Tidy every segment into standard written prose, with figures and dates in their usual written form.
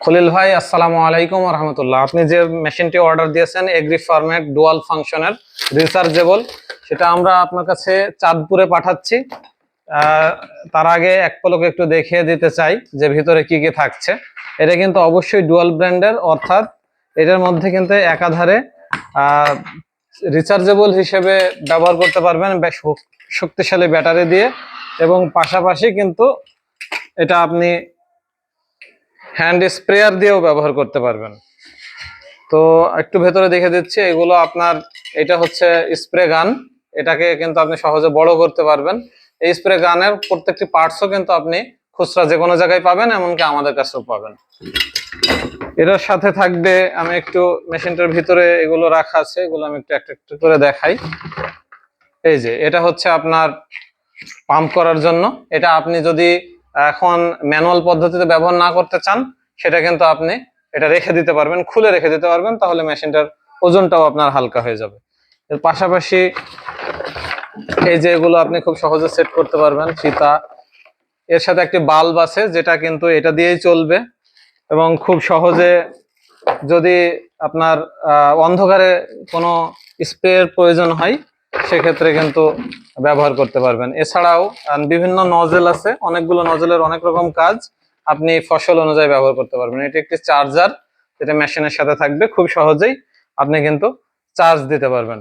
খলিল ভাই, আসসালামু আলাইকুম রহমতুল্লাহ। আপনি যে মেশিনটি অর্ডার দিয়েছেন এগ্রি ফরম্যাট ডুয়াল ফাংশনের রিচার্জেবল, সেটা আমরা আপনার কাছে চাঁদপুরে পাঠাচ্ছি। তার আগে এক পলক একটু দেখিয়ে দিতে চাই যে ভিতরে কি কি থাকছে। এটা কিন্তু অবশ্যই ডুয়াল ব্র্যান্ডের, অর্থাৎ এটার মধ্যে কিন্তু একাধারে রিচার্জেবল হিসেবে ব্যবহার করতে পারবেন শক্তিশালী ব্যাটারি দিয়ে, এবং পাশাপাশি কিন্তু এটা আপনি হ্যান্ড স্প্রেয়ার দিয়েও ব্যবহার করতে পারবেন। তো একটু ভেতরে দেখে দিচ্ছি, এগুলো আপনার, এটা হচ্ছে স্প্রে গান। এটাকে কিন্তু আপনি সহজে বড় করতে পারবেন। এই স্প্রে গানের প্রত্যেকটি পার্টসও কিন্তু আপনি খুচরা যে কোনো জায়গায় পাবেন, এমনকি আমাদের কাছেও পাবেন। এটার সাথে থাকবে, আমি একটু মেশিনটার ভিতরে এগুলো রাখা আছে, এগুলো আমি একটু একটু করে দেখাই। এই যে এটা হচ্ছে আপনার পাম্প করার জন্য। এটা আপনি যদি এখন ম্যানুয়াল পদ্ধতিতে ব্যবহার না করতে চান, সেটা কিন্তু আপনি এটা রেখে দিতে পারবেন, খুলে রেখে দিতে পারবেন, তাহলে মেশিনটার ওজনটাও আপনার হালকা হয়ে যাবে। এর পাশাপাশি এই যে এগুলো আপনি খুব সহজে সেট করতে পারবেন ফিতা। এর সাথে একটি বাল্ব আছে, যেটা কিন্তু এটা দিয়েই চলবে, এবং খুব সহজে যদি আপনার অন্ধকারে কোনো স্প্রের প্রয়োজন হয়, সেক্ষেত্রে কিন্তু ব্যবহার করতে পারবেন। এছাড়াও বিভিন্ন নজেল আছে, অনেকগুলো নজেলের অনেক রকম কাজ, আপনি ফসল অনুযায়ী ব্যবহার করতে পারবেন। এটি একটি চার্জার, যেটা মেশিনের সাথে থাকবে, খুব সহজেই আপনি কিন্তু চার্জ দিতে পারবেন।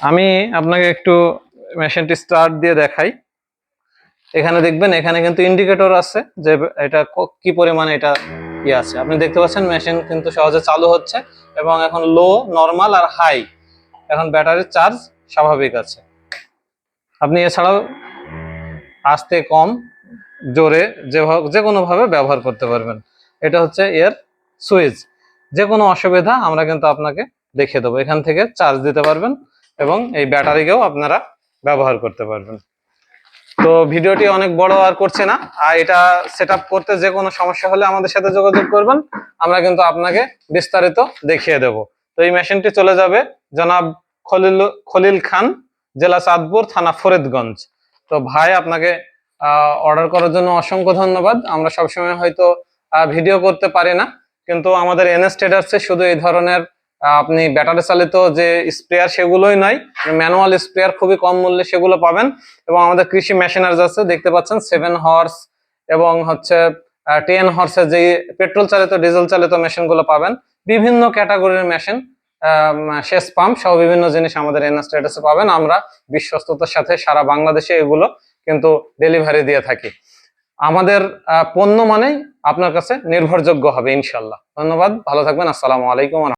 আমি আপনাকে একটু মেশিনটি স্টার্ট দিয়ে দেখাই। এখানে দেখবেন, এখানে কিন্তু ইন্ডিকেটর আছে যে এটা কি পরিমাণে এটা আছে। আপনি দেখতে পাচ্ছেন মেশিন কিন্তু সহজে চালু হচ্ছে, এবং এখন লো, নরমাল আর হাই, এখন ব্যাটারির চার্জ স্বাভাবিক আছে। আপনি এছাড়াও আস্তে, কম, জোরে, যে কোনোভাবে ব্যবহার করতে পারবেন। এটা হচ্ছে এর সুইচ। যে কোনো অসুবিধা আমরা কিন্তু আপনাকে দেখিয়ে দেবো। এখান থেকে চার্জ দিতে পারবেন, এবং এই ব্যাটারিকেও আপনারা ব্যবহার করতে পারবেন। তো ভিডিওটি অনেক বড় আর করছে না, আর এটা সেটআপ করতে যে কোনো সমস্যা হলে আমাদের সাথে যোগাযোগ করবেন, আমরা কিন্তু আপনাকে বিস্তারিত দেখিয়ে দেব। তো এই মেশিনটি চলে যাবে জনাব খলিল খান, জেলা চাঁদপুর, থানা ফরিদগঞ্জ। তো ভাই, আপনাকে অর্ডার করার জন্য অসংখ্য ধন্যবাদ। আমরা সবসময় হয়তো ভিডিও করতে পারি না, কিন্তু আমাদের এনএস ট্রেডার্সে শুধু এই ধরনের আপনি ব্যাটারি চালিত যে স্প্রেয়ার, সেগুলোই নয়, ম্যানুয়াল স্প্রেয়ার খুবই কম মূল্যে সেগুলো পাবেন। এবং আমাদের কৃষি মেশিনারিজ আছে, দেখতে পাচ্ছেন 7 হর্স এবং হচ্ছে 10 হর্সের যে পেট্রোল চালিত, ডিজেল চালিত মেশিনগুলো পাবেন। বিভিন্ন ক্যাটাগরির মেশিন, সেচ পাম্প সহ বিভিন্ন জিনিস আমাদের এনএস ট্রেডার্সে পাবেন। আমরা বিশ্বস্ততার সাথে সারা বাংলাদেশে এগুলো কিন্তু ডেলিভারি দিয়ে থাকি। আমাদের পণ্য মানেই আপনার কাছে নির্ভরযোগ্য হবে ইনশাল্লাহ। ধন্যবাদ, ভালো থাকবেন। আসসালামু আলাইকুম।